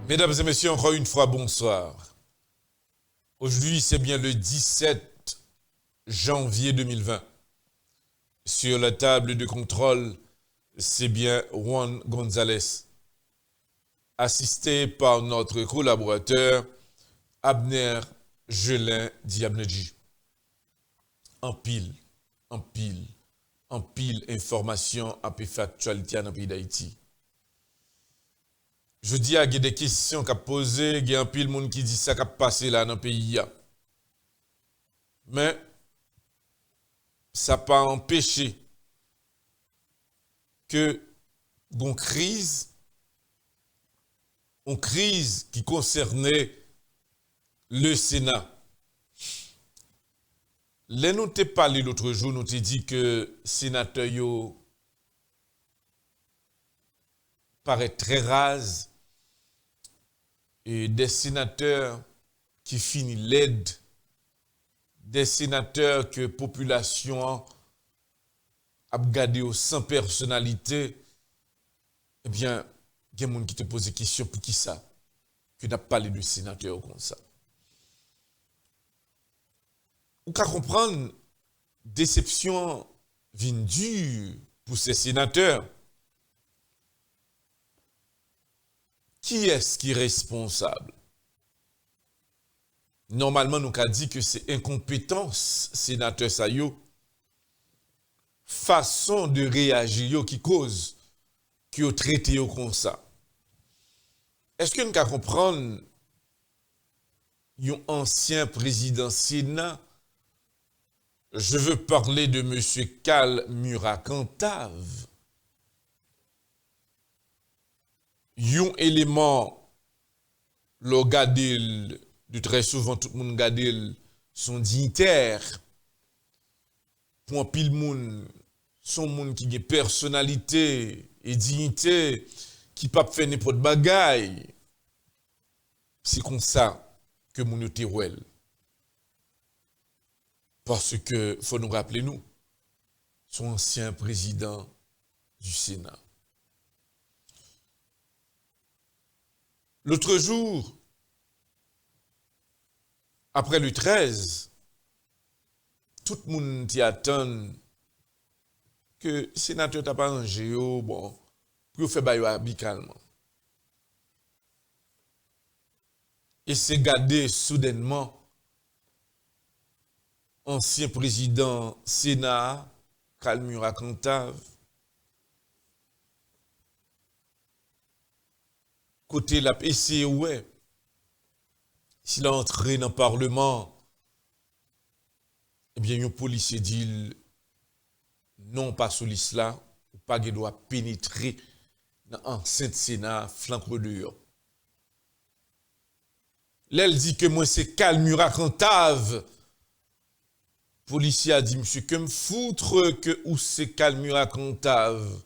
Mesdames et messieurs, encore une fois, bonsoir. Aujourd'hui, c'est bien le 17 janvier 2020. Sur la table de contrôle, c'est bien Juan González, assisté par notre collaborateur Abner Jelin Diabnedji. En pile information à factualité dans le pays d'Haïti. Je dis à des questions qu'a posées, il y a un pile monde qui dit ça qu'a passé là dans le pays. Mais ça n'a pas empêché que une crise qui concernait le Sénat. Là, nous t'ai parlé l'autre jour, nous t'ai dit que sénateur yo paraît très rase et des sénateurs qui finissent l'aide, des sénateurs que la population a gardé sans personnalité, eh bien, il y a des gens qui te posent des questions pour qui ça, que n'a pas parlé de sénateurs comme ça. Ou qu'à comprendre, déception vient dure pour ces sénateurs. Qui est-ce qui est responsable? Normalement, nous avons dit que c'est incompétence, sénateur Sayo, façon de réagir qui cause, qui ont traité comme ça. Est-ce que nous avons comprendre un ancien président Sénat? Je veux parler de M. Karl Murat-Cantave. Un élément, le gadil, de très souvent tout le monde gadil, son dignitaire, pour un pile monde, son monde qui a personnalité et dignité, qui ne peut pas faire n'importe bagaille. C'est comme ça que mon yotérouel. Parce que, faut nous rappeler, nous, son ancien président du Sénat. L'autre jour, après le 13, tout le monde y attend que le sénateur n'a pas rangé, bon, pour faire bailler amicalement. Et c'est gardé soudainement, ancien président Sénat, Karl Murat-Cantave, côté la PC, ouais, s'il a entré dans le Parlement, eh bien, un policier dit non, pas sous l'islam, ou pas qu'il doit pénétrer dans l'enceinte Sénat, flanc dehors. Là, elle dit que moi, c'est Karl Murat-Cantave. Policier a dit, monsieur, que me foutre que où c'est Karl Murat-Cantave.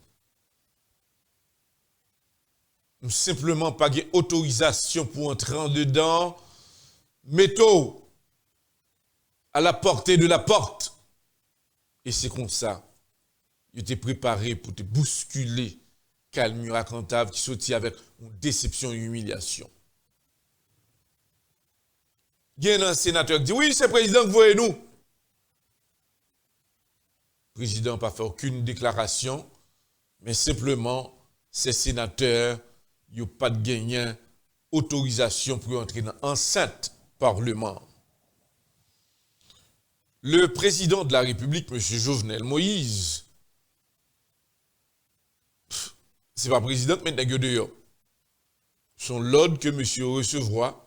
Simplement pas d'autorisation pour entrer en dedans. Métaux à la portée de la porte. Et c'est comme ça. Il était préparé pour te bousculer Karl Murat-Cantave qui sortit avec une déception et une humiliation. Il y a un sénateur qui dit, oui, c'est le président que vous voyez nous. Le président n'a pas fait aucune déclaration, mais simplement, ces sénateurs n'ont pas de gagné autorisation pour entrer dans l'enceinte Parlement. Le président de la République, M. Jovenel Moïse, c'est pas président, mais n'est-ce dehors. Son l'ordre que monsieur recevra,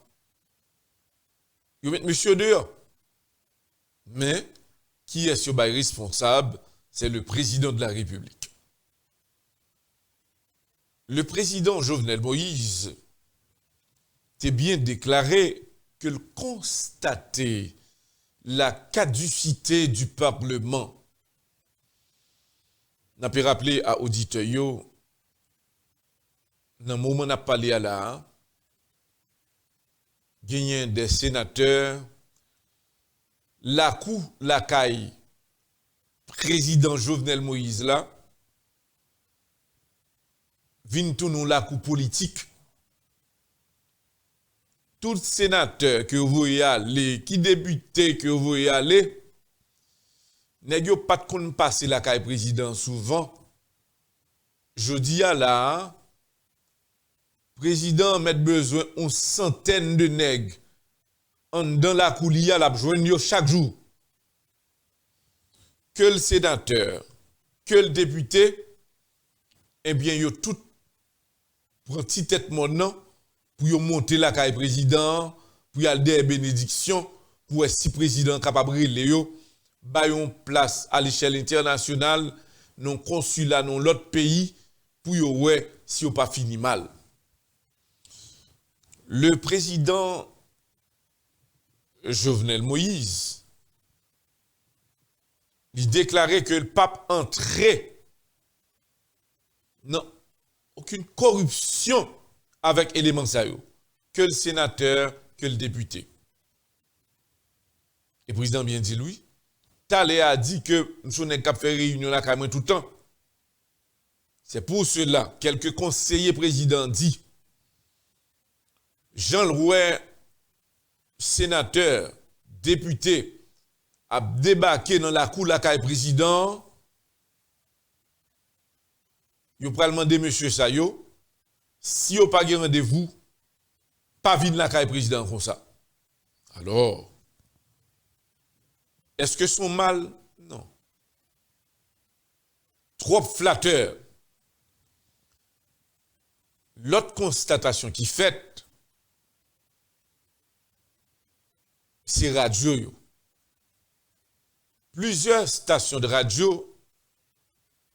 il met monsieur dehors. Mais, qui est ce bail responsable? C'est le président de la République. Le président Jovenel Moïse a bien déclaré que constater la caducité du Parlement. N'a pas rappelé à auditeur dans le moment où on a parlé à là, gagné des sénateurs, la cour, la caille, président Jovenel Moïse là, vient tout nous la cour politique. Tout sénateur que vous voyez aller, qui député que vous voyez aller, n'est pas de qu'on passe la caille président souvent. Je dis à la, président met besoin d'une centaine de nègres dans la coulia la joindre chaque jour. Que le sénateur, que le député, eh bien, yo tout prend petit tête maintenant pour monter la caille président, pour y aller des bénédictions, pour être si président capable de yo, bayon place à l'échelle internationale, non consulat dans l'autre pays, pour yo ouais si yo pas fini mal. Le président Jovenel Moïse, il déclarait que le pape entrait non aucune corruption avec éléments sayo, que le sénateur, que le député. Et le président bien dit lui, Talé a dit que nous n'est qu'à faire réunion là tout le temps. C'est pour cela quelques conseillers présidents dit Jean Louet, sénateur, député, a débarqué dans la cour la caille président. Yo pral demander monsieur Sayo, si yo pas rendez-vous, pas vinn la caille président comme ça. Alors, est-ce que son mal? Non. Trop flatteur. L'autre constatation qui fait, c'est radio. Yo. Plusieurs stations de radio,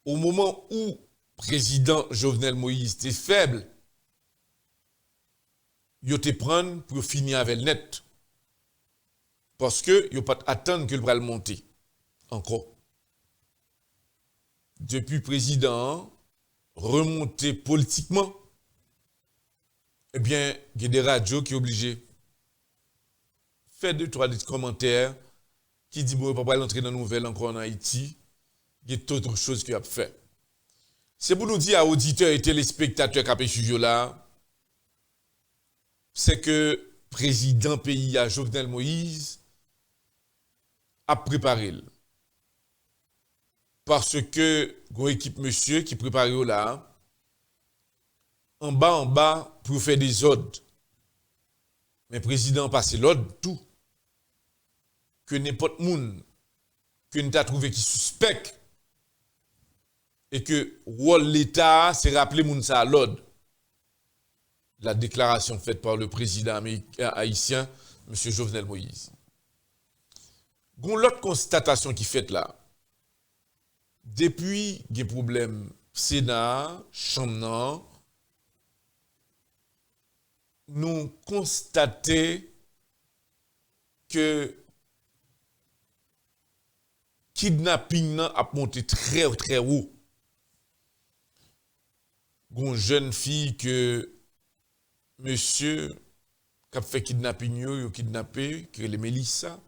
au moment où président Jovenel Moïse était faible, yo te prendre pour finir avec le net. Parce que yo pas attendre que le bras monter. Encore. Depuis président remonté politiquement, eh bien, il y a des radios qui sont obligés. Faire 2-3 commentaires qui disent bon, pas l'entrer dans la nouvelle encore en Haïti. Il y a d'autres choses qu'il a fait. C'est pour nous dire à auditeurs et téléspectateurs qui studio là, c'est que président pays à Jovenel Moïse a préparé. Parce que une équipe monsieur qui prépare là, en bas, pour faire des ordres. Mais le président passe l'ordre, tout. Que n'importe monde que nous avons trouvé qui suspect et que l'État s'est rappelé moun ça à l'ordre. La déclaration faite par le président haïtien, M. Jovenel Moïse. Gon l'autre constatation qui fait là. Depuis des problèmes Sénat, Chambre, nous constatons que kidnapping a monté très très haut. Une jeune fille que monsieur qui a fait kidnapping yo kidnappé que les Mélissa.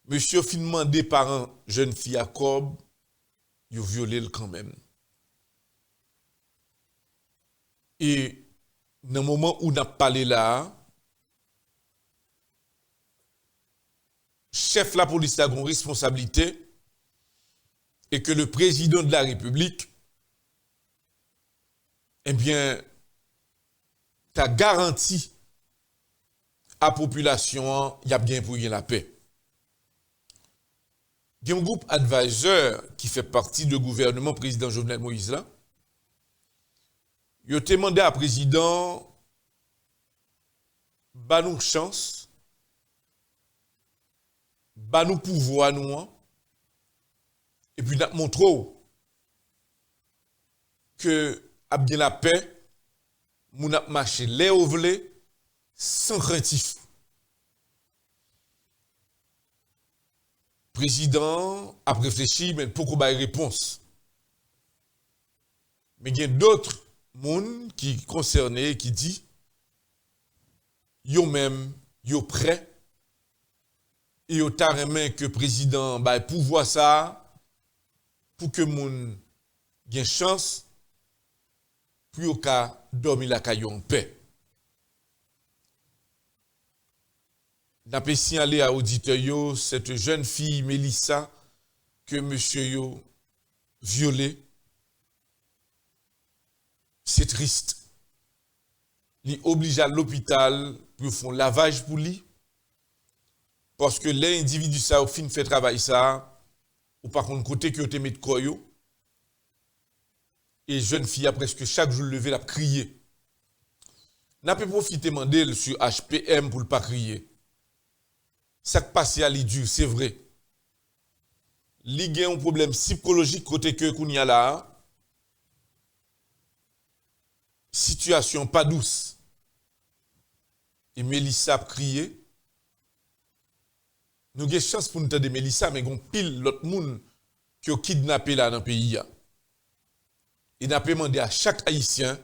Monsieur fin demandé par un jeune fille à Cobb, yo violé quand même. Et dans le moment où on a parlé là, chef de la police a une responsabilité et que le président de la République, eh bien, t'as garanti à la population, il y a bien pour la paix. Il y a un groupe advisor qui fait partie du gouvernement président Jovenel Moïse là. Il a demandé à président, bah nous chance, bah nous pouvoir nous, et puis nous montrons que a bien la paix, moun a marché les ovlé sans craintif. Président a réfléchi, mais pourquoi pas réponse. Mais il y a d'autres monde qui concernés qui dit yo même, yo prêt, et yo taremé que président ba pouvoir ça, pour que moun gen chance, pour yo ka dormi la kayo en paix. N'a pas signalé à auditeur yo, cette jeune fille Mélissa, que monsieur yo violé. C'est triste. Il oblige à l'hôpital pour faire un lavage pour lui. Parce que l'individu ça au fin fait travail ça, ou par contre côté que te met de koyo. Et jeune fille a presque chaque jour levé la crier. N'a pas profité mandel sur HPM pour ne pas crier. Ça qui passe à l'idu, c'est vrai. Il y a un problème psychologique côté que qu'on y a là. Situation pas douce. Et Mélissa a crié. Nous avons chance pour nous entendre Mélissa, mais nous avons pile l'autre monde qui a kidnappé là dans le pays. Et nous avons demandé à chaque Haïtien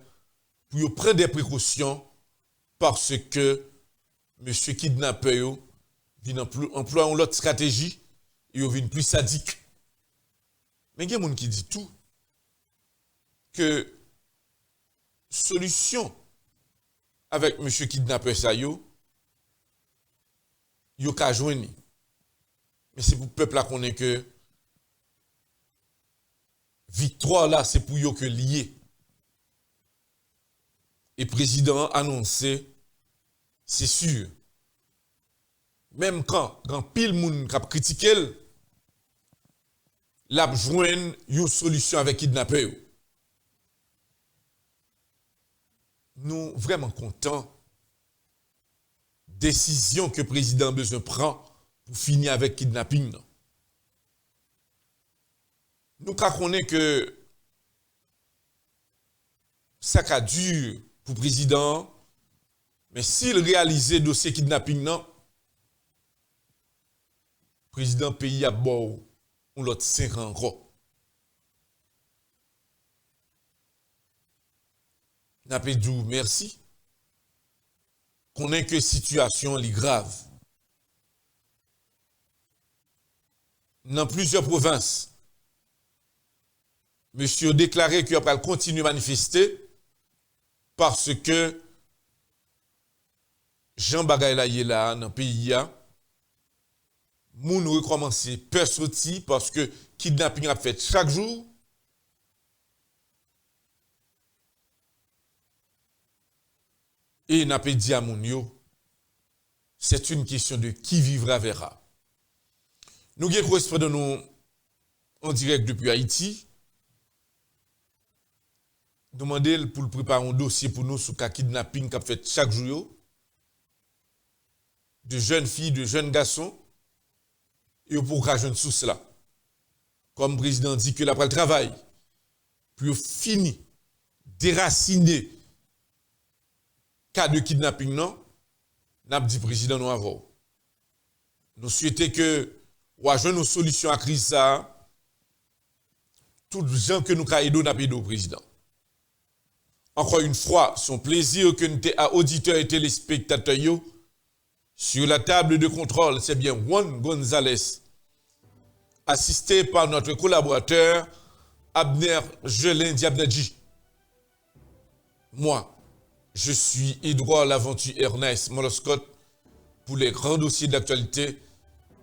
pour prendre des précautions parce que monsieur kidnappeur vient employer une autre stratégie et il vient plus sadique. Mais il y a des gens qui disent tout. Que solution avec monsieur kidnappeur ça yo ka joindre. Mais c'est pour le peuple là qu'on est que victoire là c'est pour yo que lié. Et président annoncé c'est sûr. Même quand pile moun k'ap critiqué l'a joindre une solution avec kidnappeur. Nous vraiment contents décision que le président besoin prend pour finir avec kidnapping. Nous connaissons que ça a dur pour le président, mais s'il réalisait le dossier kidnapping, le président pays a bon ou l'autre 5 ans encore. N'a pas dit merci. Qu'on ait que situation est grave. Dans plusieurs provinces, monsieur a déclaré qu'il va continuer à manifester parce que Jean Bagay là dans le pays, moun recommence peur sorti parce que kidnapping a fait chaque jour. Et n'a pas dit à moun yo, c'est une question de qui vivra verra. Nous avons correspondant nous en direct depuis Haïti. Demandez pour préparer un dossier pour nous sur le kidnapping qu'a fait chaque jour. De jeunes filles, de jeunes garçons. Et pour rajeunir sous cela. Comme le président dit que après le travail, puis fini, déraciner cas de kidnapping, non, n'a dit président nous avant. Nous souhaitons que ou à une solution à la crise ça, tous les gens que nous avons n'a pas président. Encore une fois, son plaisir que nous à auditeurs et téléspectateurs sur la table de contrôle, c'est bien Juan Gonzalez, assisté par notre collaborateur Abner Jelin Diabnadji. Moi, je suis Edouard Laventure Ernest Moloscott pour les grands dossiers d'actualité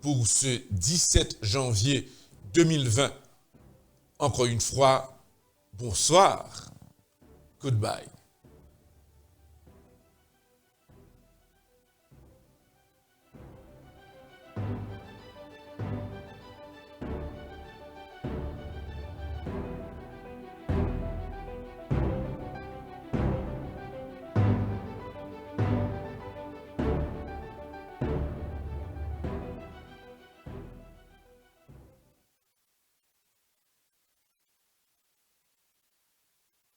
pour ce 17 janvier 2020. Encore une fois, bonsoir, goodbye.